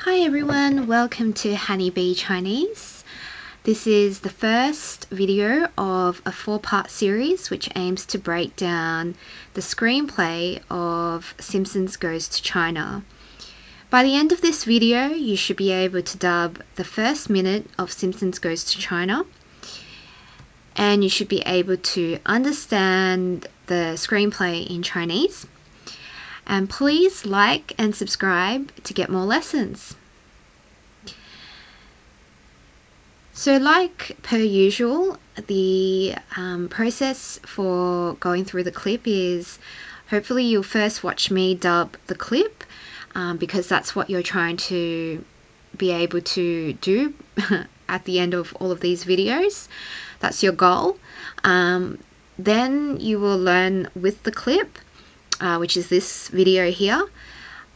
Hi everyone, welcome to Honeybee Chinese. This is the first video of a 4-part series which aims to break down the screenplay of Simpsons Goes to China. By the end of this video, you should be able to dub the first minute of Simpsons Goes to China, and you should be able to understand the screenplay in Chinese. And please like and subscribe to get more lessons. So like per usual, the process for going through the clip is hopefully you'll first watch me dub the clip because that's what you're trying to be able to do at the end of all of these videos. That's your goal. Then you will learn with the clip, which is this video here.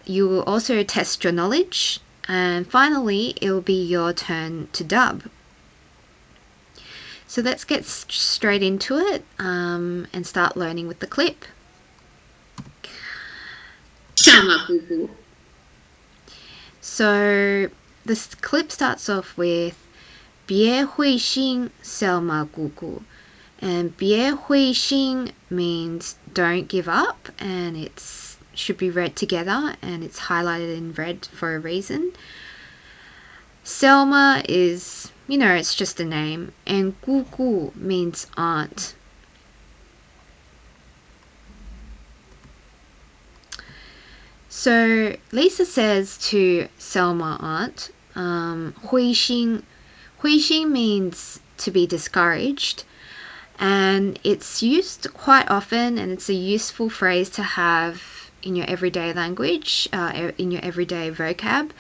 You will also test your knowledge, and finally it will be your turn to dub. So let's get straight into it and start learning with the clip. 笑吗姑姑 So this clip starts off with 别灰心 Selma 姑姑. And 别灰心 means don't give up, and it should be read together, and it's highlighted in red for a reason. Selma is, it's just a name, and 姑姑 means aunt. So Lisa says to Selma aunt, 灰心 means to be discouraged. And it's used quite often, and it's a useful phrase to have in your everyday language, in your everyday vocab.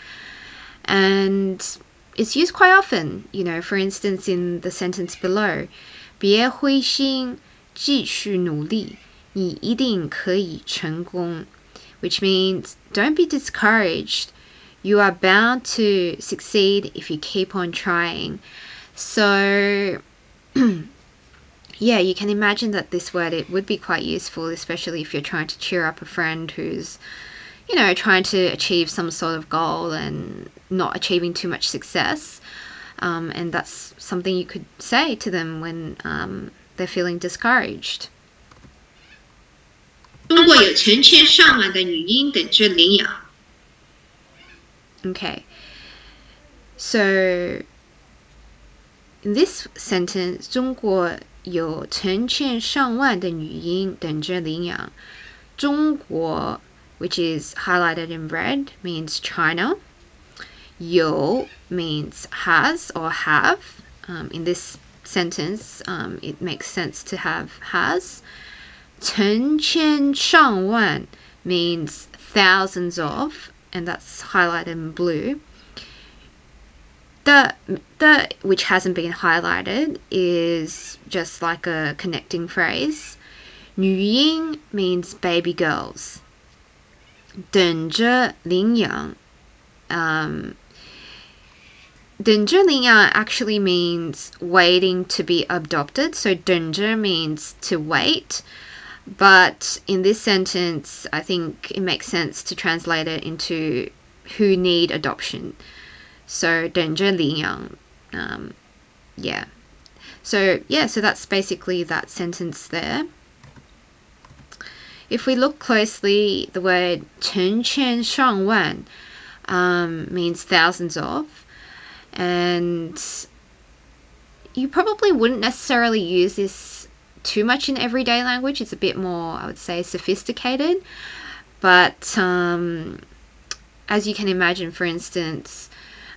And it's used quite often, for instance, in the sentence below, 别灰心，继续努力，你一定可以成功, which means don't be discouraged. You are bound to succeed if you keep on trying. So yeah, you can imagine that this word, it would be quite useful, especially if you're trying to cheer up a friend who's, trying to achieve some sort of goal and not achieving too much success. And that's something you could say to them when they're feeling discouraged. 中国有成千上万的女婴等着领养 Okay, so in this sentence, 中国有成千上万的女婴等着领养. 中国, which is highlighted in red, means China. 有 means has or have. In this sentence, it makes sense to have has. 成千上万 means thousands of, and that's highlighted in blue. The which hasn't been highlighted is just like a connecting phrase. 女婴 means baby girls. 等着领养 等着领养 actually means waiting to be adopted. So 等着 means to wait. But in this sentence, I think it makes sense to translate it into who need adoption. So 等着领养 yeah. So that's basically that sentence there. If we look closely, the word 成千上万 means thousands of, and you probably wouldn't necessarily use this too much in everyday language. It's a bit more, I would say, sophisticated. But as you can imagine, for instance,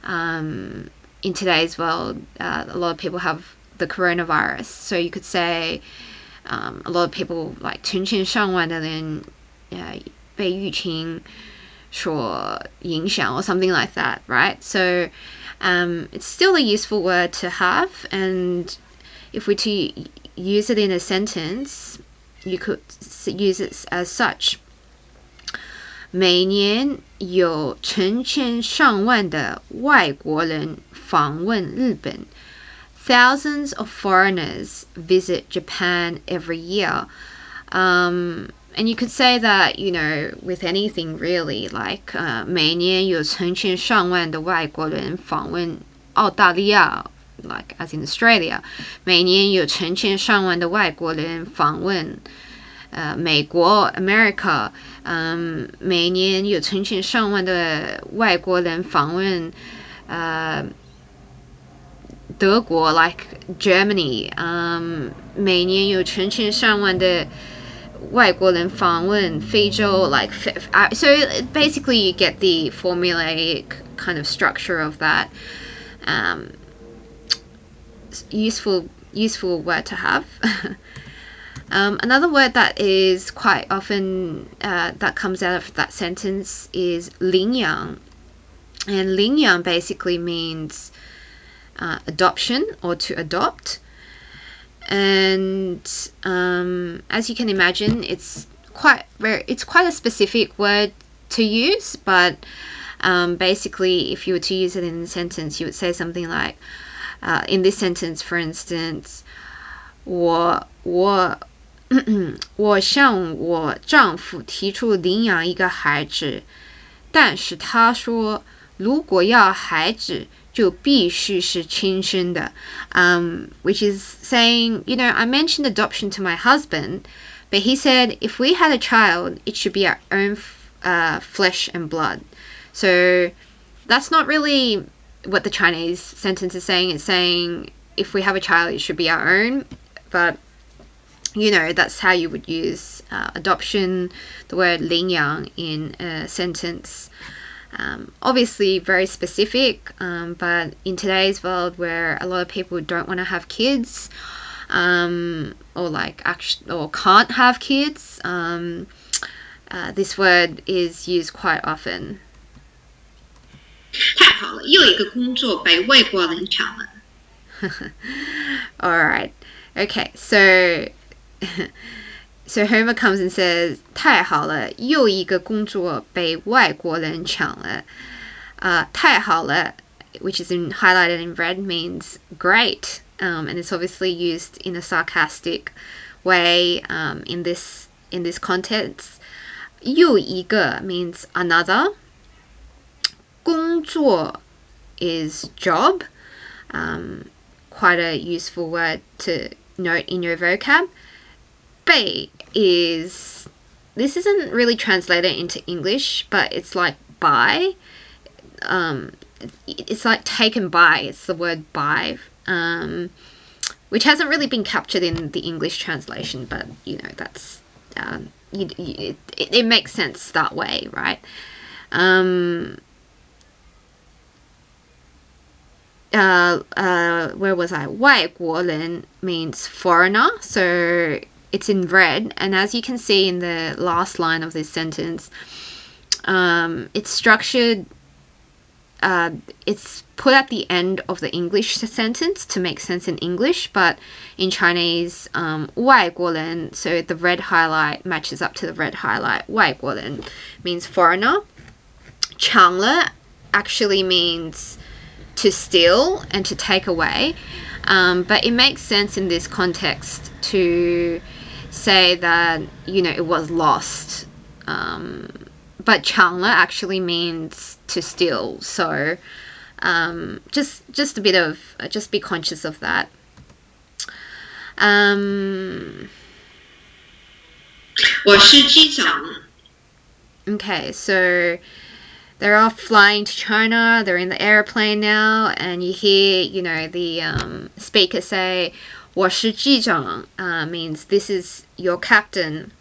in today's world, a lot of people have the coronavirus. So you could say a lot of people like 成千上万的人被疫情所影响 or something like that, right? So it's still a useful word to have, and if we're to use it in a sentence, you could use it as such. 每年有成千上万的外国人访问日本. Thousands of foreigners visit Japan every year. And you could say that, with anything really, like 每年有成千上万的外国人访问澳大利亚 like as in Australia. 每年有成千上万的外国人访问美国 America. 每年有成千上万的外国人访问德国 like Germany. 每年有成千上万的外国人访问非洲 like so basically you get the formulaic kind of structure of that. Useful word to have. Another word that is quite often that comes out of that sentence is 领养. And 领养 basically means adoption or to adopt. And as you can imagine, it's quite a specific word to use, but basically if you were to use it in a sentence, you would say something like, in this sentence, for instance, 我向我丈夫提出领养一个孩子，但是他说如果要孩子就必须是亲生的, which is saying, I mentioned adoption to my husband, but he said if we had a child, it should be our own flesh and blood. So that's not really what the Chinese sentence is saying. It's saying if we have a child, it should be our own, but that's how you would use adoption, the word 领养 in a sentence. Obviously very specific, but in today's world where a lot of people don't want to have kids, or can't have kids, this word is used quite often. 太好了，又一个工作被外国人抢了。Alright, okay, so Homer comes and says, 太好了，又一个工作被外国人抢了。太好了, which is highlighted in red, means great, and it's obviously used in a sarcastic way in this context. 又一个 means another. 工作 is job, quite a useful word to note in your vocab. 被 is, this isn't really translated into English, but it's like by. It's like taken by. It's the word by, which hasn't really been captured in the English translation, but that's it makes sense that way, right? Where was I? 外国人 means foreigner, so it's in red, and as you can see in the last line of this sentence, it's structured, it's put at the end of the English sentence to make sense in English, but in Chinese, 外国人, so the red highlight matches up to the red highlight. 外国人 means foreigner. 抢了 actually means to steal and to take away, but it makes sense in this context to say that it was lost, but 抢了 actually means to steal, so just a bit of just be conscious of that. 我是机长。 Okay, so they're all flying to China, they're in the airplane now, and you hear, the speaker say, 我是机长, means this is your captain.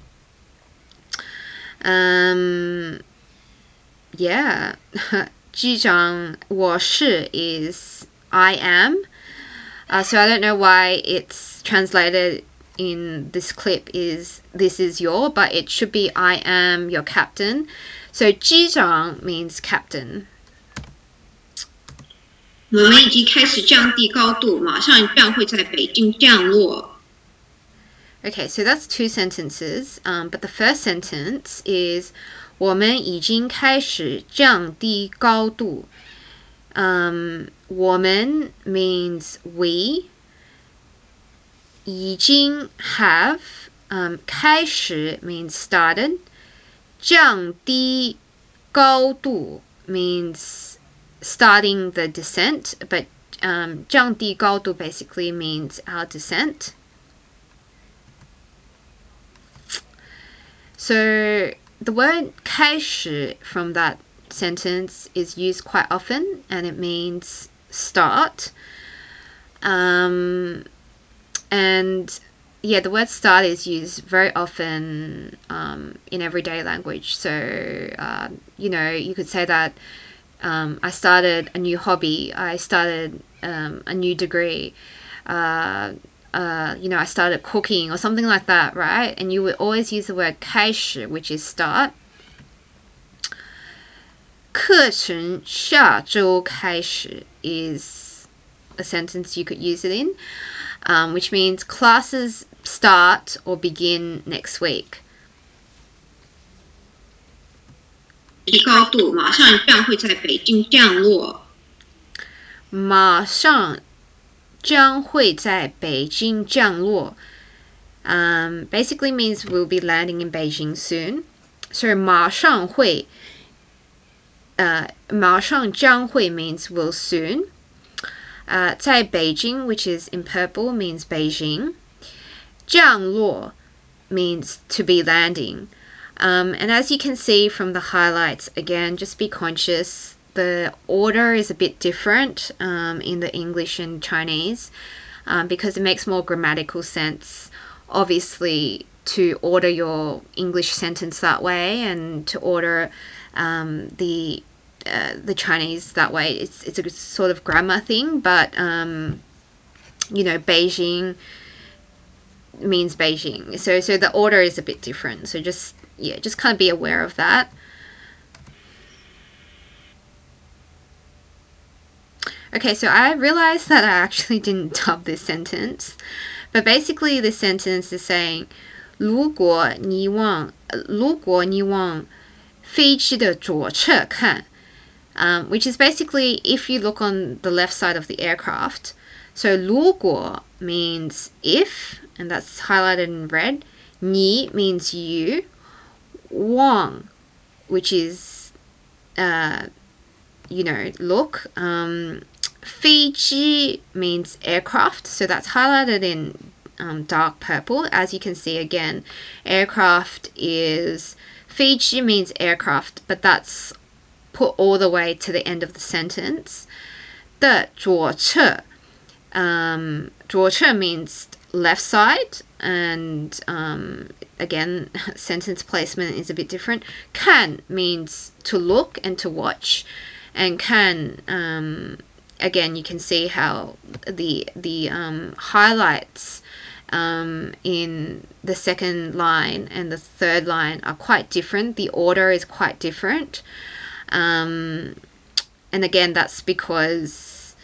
Yeah, 机长我是 is I am. So I don't know why it's translated in this clip is this is your, but it should be I am your captain. So 机长 means captain. 我们已经开始降低高度，马上将会在北京降落。 Okay, so that's two sentences, but the first sentence is 我们已经开始降低高度. 我们 means we. 已经 have, 开始 means started. 降低高度 means starting the descent, but 降低高度 basically means our descent. So the word 开始 from that sentence is used quite often, and it means start. And yeah, the word start is used very often in everyday language. So, you could say that I started a new hobby, I started a new degree, I started cooking or something like that, right? And you would always use the word 开始, which is start. 课程下周开始 is a sentence you could use it in, which means classes start or begin next week. 高度马上将会在北京降落。马上将会在北京降落. Basically means we'll be landing in Beijing soon. So 马上会马上将会 means will soon. 在北京, which is in purple, means Beijing. 降落 means to be landing. And as you can see from the highlights, again, just be conscious. The order is a bit different in the English and Chinese because it makes more grammatical sense, obviously, to order your English sentence that way and to order the Chinese that way. It's a sort of grammar thing, but Beijing means Beijing, so the order is a bit different. So just kind of be aware of that. Okay, so I realized that I actually didn't dub this sentence, but basically this sentence is saying 如果你往飞机的左侧看, which is basically if you look on the left side of the aircraft. So 如果 means if, and that's highlighted in red. 你 means you. 往, which is look. 飞机 means aircraft, so that's highlighted in dark purple. As you can see, again, aircraft is 飞机 means aircraft, but that's put all the way to the end of the sentence. 的左侧, 左侧 means left side, and again, sentence placement is a bit different. 看 means to look and to watch, and 看, again, you can see how the highlights in the second line and the third line are quite different. The order is quite different, and again, that's because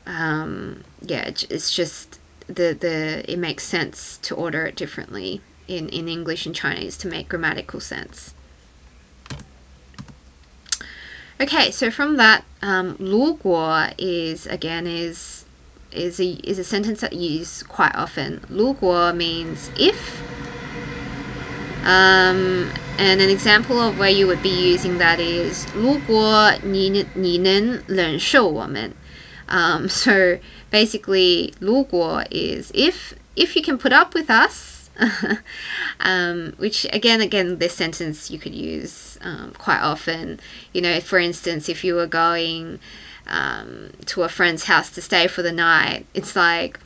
it's just it makes sense to order it differently in English and Chinese to make grammatical sense. Okay, so from that, 如果 is a sentence that you use quite often. 如果 means if. And an example of where you would be using that is 如果你能忍受我们. So basically, 如果 is if you can put up with us. Which again, this sentence you could use quite often. For instance, if you were going to a friend's house to stay for the night, it's like,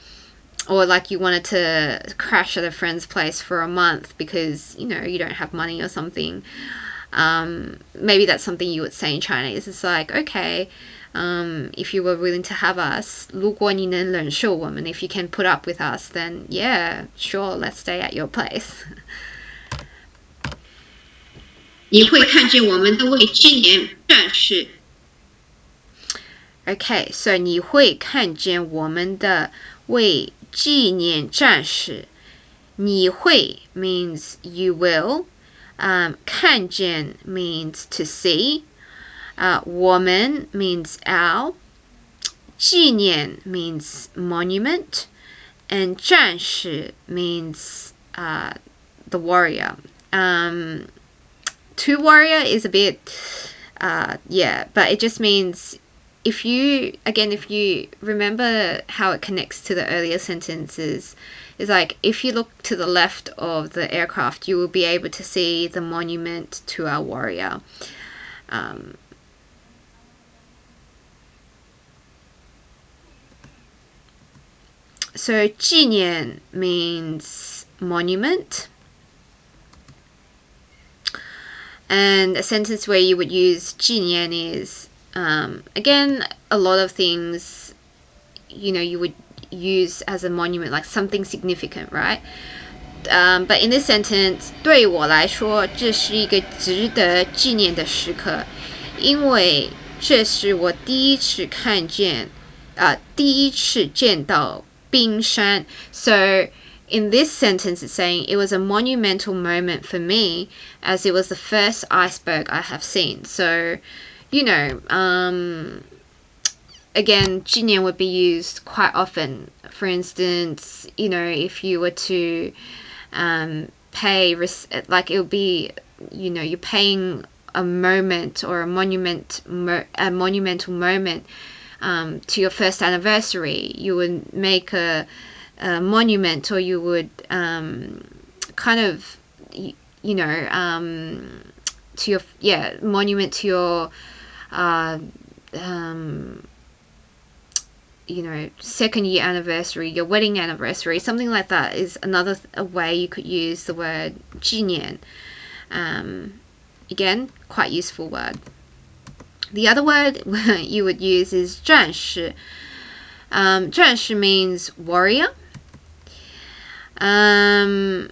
or like you wanted to crash at a friend's place for a month because you don't have money or something. Maybe that's something you would say in Chinese. It's like, okay, if you were willing to have us, 如果你能忍受我们, if you can put up with us, then yeah, sure, let's stay at your place. 你会看见我们的为纪念战士. Okay, so 你会看见我们的为纪念战士. 你会 means you will. 看见 means to see. 我们 means our. 纪念 means monument. And 战士 means the warrior. To warrior is a bit, but it just means if you remember how it connects to the earlier sentences, is like if you look to the left of the aircraft, you will be able to see the monument to our warrior. So 纪念 means monument. And a sentence where you would use 纪念 is, again, a lot of things, you would use as a monument, like something significant, right? But in this sentence, 对我来说，这是一个值得纪念的时刻，因为这是我第一次见到冰山。So in this sentence, it's saying it was a monumental moment for me as it was the first iceberg I have seen. So, again, 纪念 would be used quite often. For instance, if you were to pay, like it would be, you're paying a moment or a monumental moment to your first anniversary. You would make a monument, or you would to your monument to your second year anniversary, your wedding anniversary, something like that is another way you could use the word 纪念. Again, quite useful word. The other word you would use is 战士. 战士 means warrior. And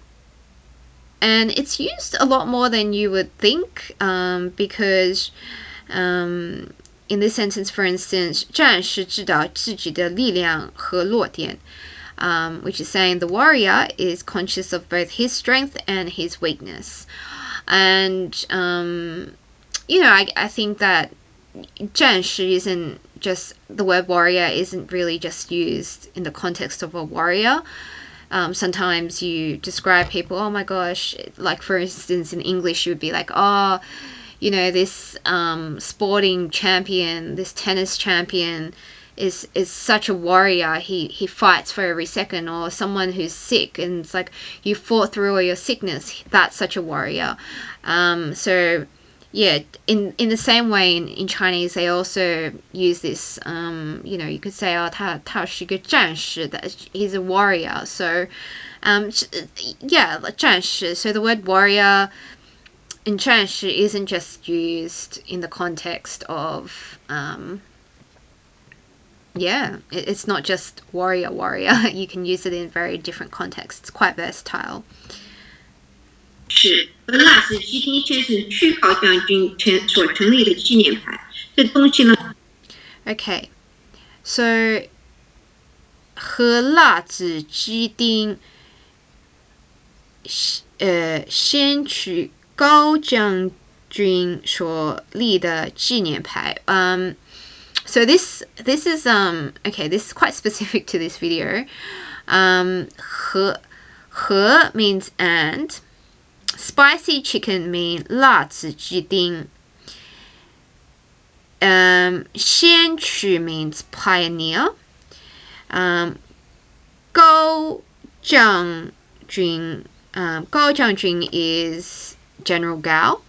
it's used a lot more than you would think, because in this sentence, for instance, 战士知道自己的力量和弱点, which is saying the warrior is conscious of both his strength and his weakness. And I think that 战士 isn't just, the word warrior isn't really just used in the context of a warrior. Sometimes you describe people, oh my gosh, like for instance in English you would be like, oh, this sporting champion, this tennis champion is such a warrior, he fights for every second. Or someone who's sick and it's like, you fought through all your sickness, that's such a warrior. So yeah, in the same way in Chinese they also use this, you could say, oh, 他是个战士, that he's a warrior. So yeah, 战士. So the word warrior in 战士 isn't just used in the context of it's not just warrior. You can use it in very different contexts. It's quite versatile. 是和纳斯基丁先生驱跑将军所成立的纪念牌。这东西呢 Okay, so 和纳斯基丁先驱高将军所立的纪念牌。So this is okay, this is quite specific to this video. 和 means and. Spicy chicken means 辣子鸡丁. 先驱 means pioneer. 高将军 is General Gao.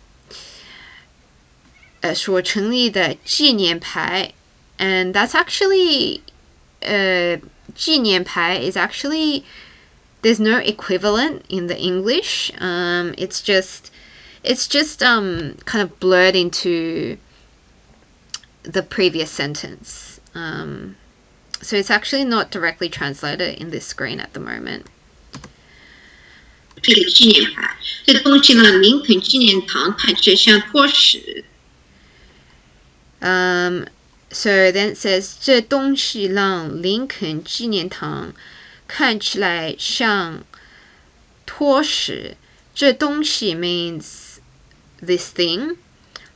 所成立的纪念牌, and that's actually 纪念牌 is actually, there's no equivalent in the English. It's just kind of blurred into the previous sentence. So it's actually not directly translated in this screen at the moment. 这个纪念牌，这东西呢，林肯纪念堂看起来像拖屎。So then it says 这东西让林肯纪念堂看起来像拖屎。这东西 means this thing.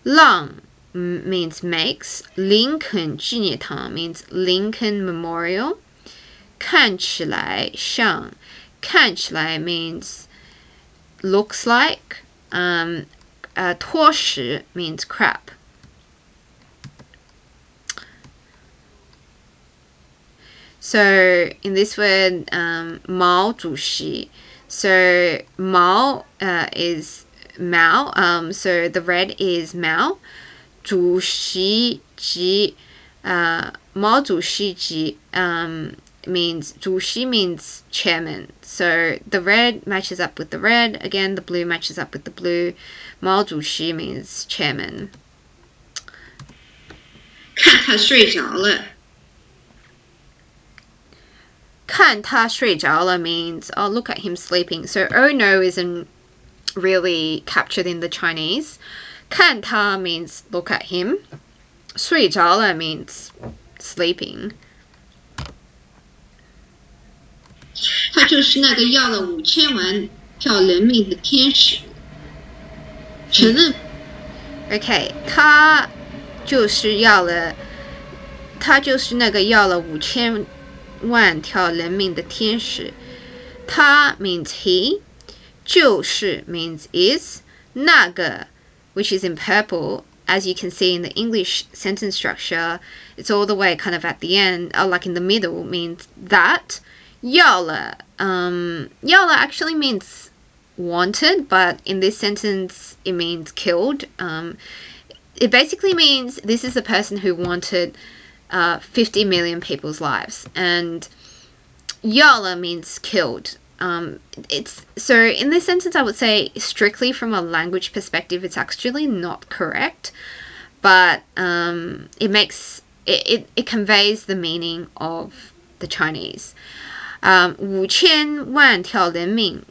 让 means makes. 林肯纪念堂 means Lincoln Memorial. 看起来像 means looks like. 拖屎 means crap. So in this word, 毛主席, so 毛 is Mao, so the red is Mao. 主席级, 毛主席级 means 主席 means chairman. So the red matches up with the red. Again, the blue matches up with the blue. 毛主席 means chairman. 看他睡着了。看他睡着了 means, oh, look at him sleeping. So oh no isn't really captured in the Chinese. 看他 means look at him. 睡着了 means sleeping. 他就是那个要了5000万条人命的天使。承认。Okay, 他就是那个要了5000万条人命的天使。他 means he. 就是 means is. 那个 which is in purple, as you can see in the English sentence structure, it's all the way kind of at the end, or like in the middle, means that. 要了 actually means wanted, but in this sentence it means killed. It basically means this is the person who wanted 50 million people's lives, and 要了 means killed. It's so in this sentence I would say strictly from a language perspective it's actually not correct, but it conveys the meaning of the Chinese. 5000万条人命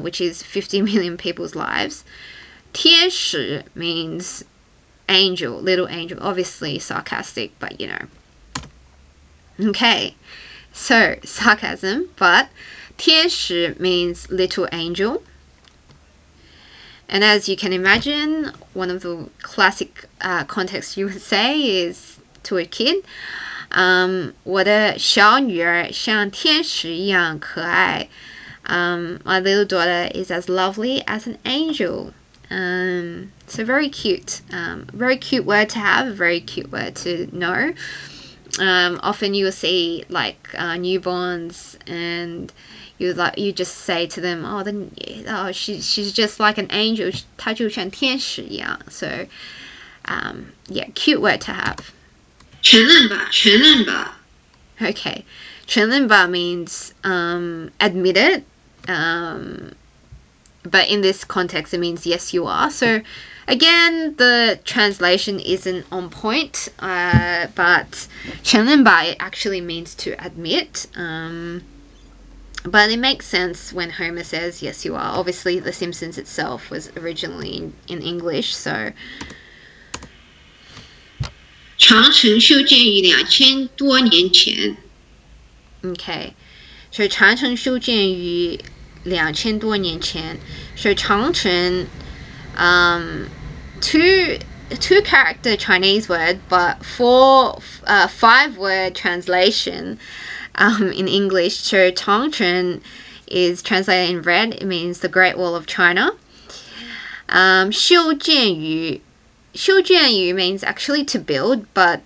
which is 50 million people's lives. 天使 means angel, little angel, obviously sarcastic, but you know. Okay, so sarcasm, but 天使 means little angel. And as you can imagine, one of the classic contexts you would say is to a kid, 我的小女儿像天使一样可爱. My little daughter is as lovely as an angel. So very cute. Very cute word to have, very cute word to know. Often you will see like newborns, and you just say to them, she's just like an angel. 她就像天使一样. So yeah, cute word to have. 承认吧。Okay, 承认吧 means admit it. But in this context it means yes you are. So again, the translation isn't on point, but 承认吧 it actually means to admit. But it makes sense when Homer says yes you are. Obviously the Simpsons itself was originally in English, so 长城修建于2000多年前。 Okay, so 长城修建于2000多年前. So 长城, two character Chinese word, but 5 word translation in English. So 长城 is translated in red. It means the Great Wall of China. 修建于means actually to build, but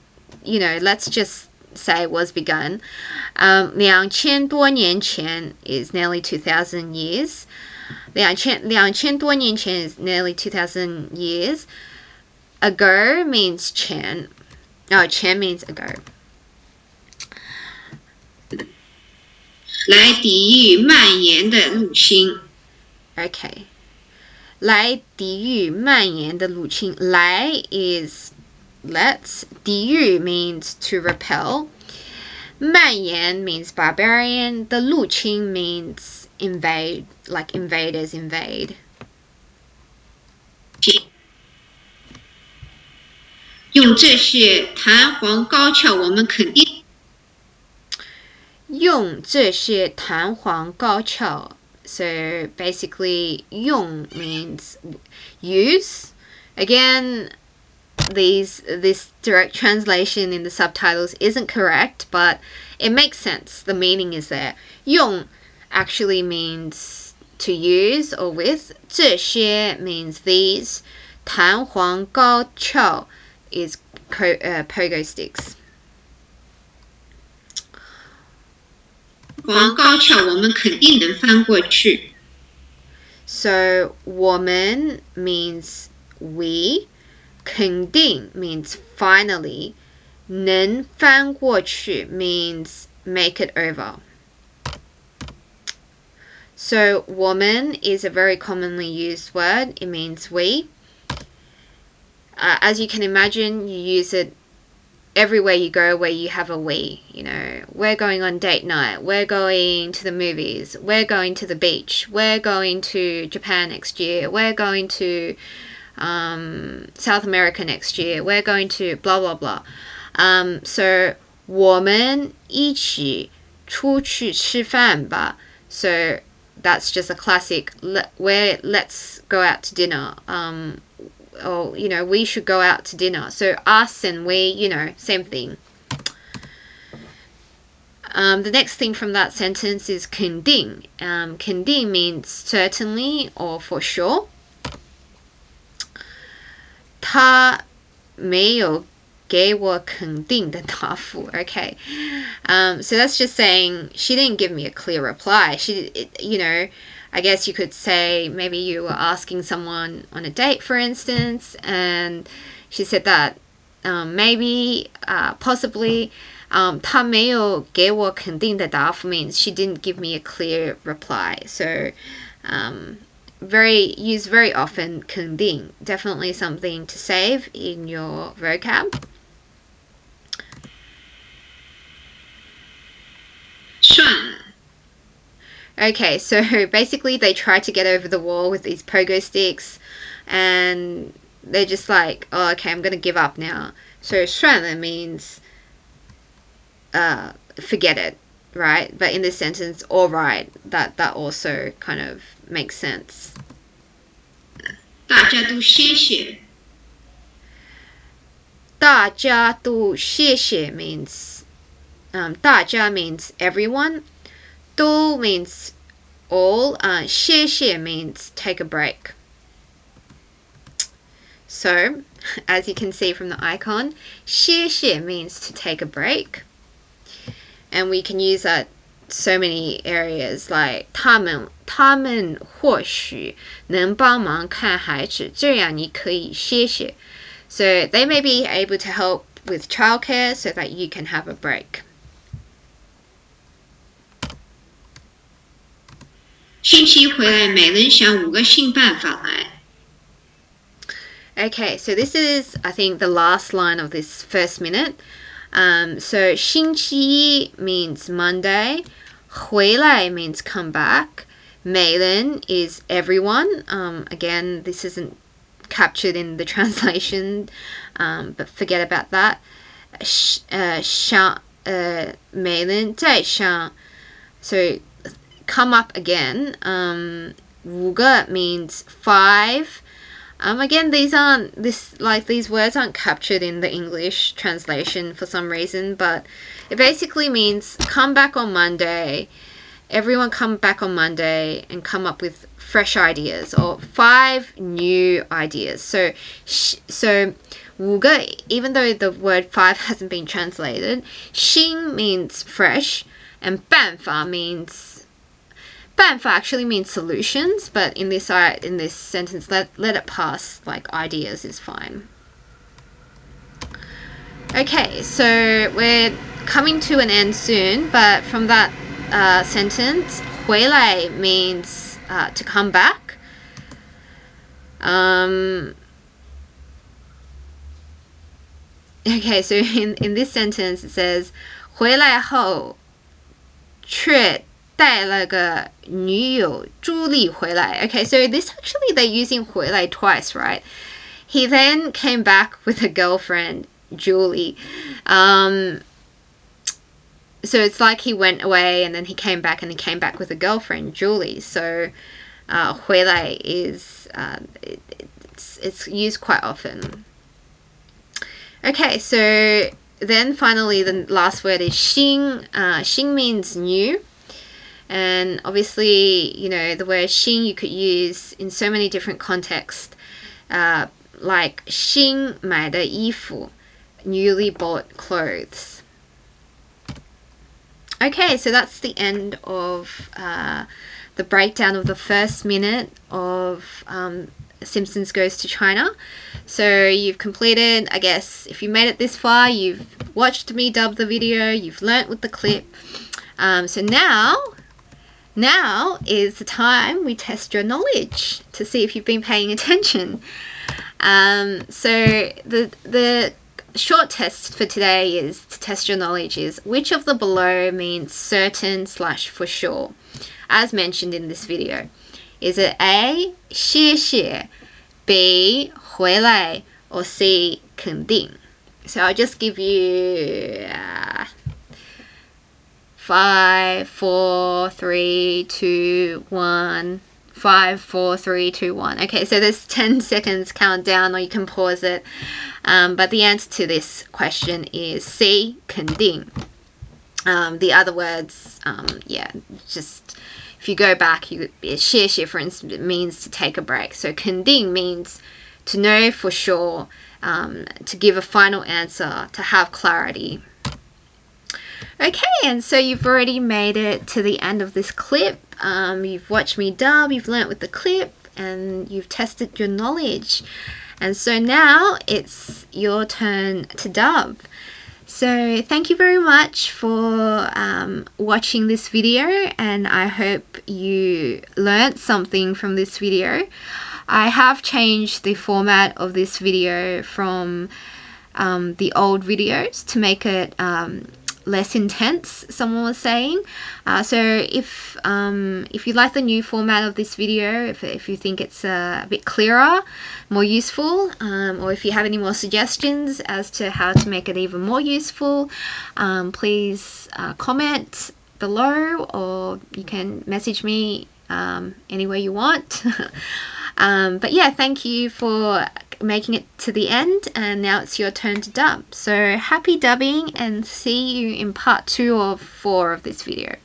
you know, let's just say was begun. 2000多年前 is nearly 2000 years. 2000多年前 is nearly 2000 years. Ago means Chen. No, Chen means ago. 来抵御蔓延的入侵。 Okay. 来抵御蔓延的入侵. 来 is let's. 抵御 means to repel. 蔓延 means barbarian. The 入侵 means invade, like invaders invade. 用这些弹簧高跷，我们肯定。用这些弹簧高跷. So basically 用 means use. Again, this direct translation in the subtitles isn't correct, but it makes sense. The meaning is there. 用 actually means to use or with. 这些 means these. 弹簧高跷 is pogo sticks. 黄高跷我们肯定能翻过去。So 我们 means we. 肯定 means finally. 能翻过去 means make it over. So 我们 is a very commonly used word. It means we. As you can imagine, you use it everywhere you go where you have a we. You know, we're going on date night, we're going to the movies, we're going to the beach, we're going to Japan next year, we're going to South America next year, we're going to blah blah blah. So 我们一起出去吃饭吧. So that's just a classic. Let's go out to dinner. Or, you know, we should go out to dinner. So us and we, you know, same thing. The next thing from that sentence is 肯定. 肯定 means certainly or for sure. 他没有给我肯定的答复. Okay. So that's just saying she didn't give me a clear reply. You know, I guess you could say maybe you were asking someone on a date, for instance, and she said that maybe, possibly, 他没有给我肯定的答复 means she didn't give me a clear reply. So, used very often, 肯定, definitely something to save in your vocab. 算了. Okay, so basically they try to get over the wall with these pogo sticks and they're just like, oh, okay, I'm going to give up now. So 算了 means forget it, right? But in this sentence, all right, that also kind of makes sense. 大家都谢谢. 大家都谢谢 means 大家 means everyone. 都 means all. 谢谢 means take a break. So, as you can see from the icon, 谢谢 means to take a break. And we can use that so many areas like 他们或许能帮忙看孩子，这样你可以歇歇. So they may be able to help with childcare so that you can have a break. 星期回来每人想5个新办法来. Okay, so this is, I think, the last line of this first minute. So 星期一 means Monday. 回来 means come back. 每人 is everyone. Again, this isn't captured in the translation, but forget about that. 每人在想. So come up again. 5个 means 5. Again, these words aren't captured in the English translation for some reason, but it basically means come back on Monday. Everyone come back on Monday and come up with fresh ideas or 5 new ideas. So 5个, even though the word 5 hasn't been translated, 新 means fresh and 办法 means 办法 actually means solutions, but in this sentence, let it pass, like ideas is fine. Okay, so we're coming to an end soon, but from that sentence, 回来 means to come back. Okay, so in this sentence it says 回来后却带了个女友朱莉回来. Okay, so this actually they're using 回来 twice, right? He then came back with a girlfriend, Julie. So it's like he went away and then he came back and he came back with a girlfriend, Julie. So 回来 is it's used quite often. Okay, so then finally the last word is 新. 新 means new. And obviously, you know, the word 新 you could use in so many different contexts, like 新买的衣服, newly bought clothes. Okay, so that's the end of the breakdown of the first minute of Simpsons Goes to China. So you've completed, I guess, if you made it this far, you've watched me dub the video, you've learnt with the clip. So now is the time we test your knowledge to see if you've been paying attention. So the short test for today is to test your knowledge is which of the below means certain / for sure, as mentioned in this video. Is it A, 谢谢, B, 回来, or C, 肯定? So I'll just give you 5, 4, 3, 2, 1. 5, 4, 3, 2, 1. Okay, so there's 10 seconds countdown, or you can pause it. But the answer to this question is C, 肯定. The other words, just if you go back, 谢谢, for instance, it means to take a break. So 肯定 means to know for sure, to give a final answer, to have clarity. Okay, and so you've already made it to the end of this clip. You've watched me dub, you've learnt with the clip, and you've tested your knowledge. And so now it's your turn to dub. So thank you very much for watching this video, and I hope you learnt something from this video. I have changed the format of this video from the old videos to make it less intense, someone was saying. So if you like the new format of this video, if you think it's a bit clearer, more useful, or if you have any more suggestions as to how to make it even more useful, please comment below, or you can message me anywhere you want. But yeah, thank you for making it to the end, and now it's your turn to dub. So happy dubbing, and see you in part 2 of 4 of this video.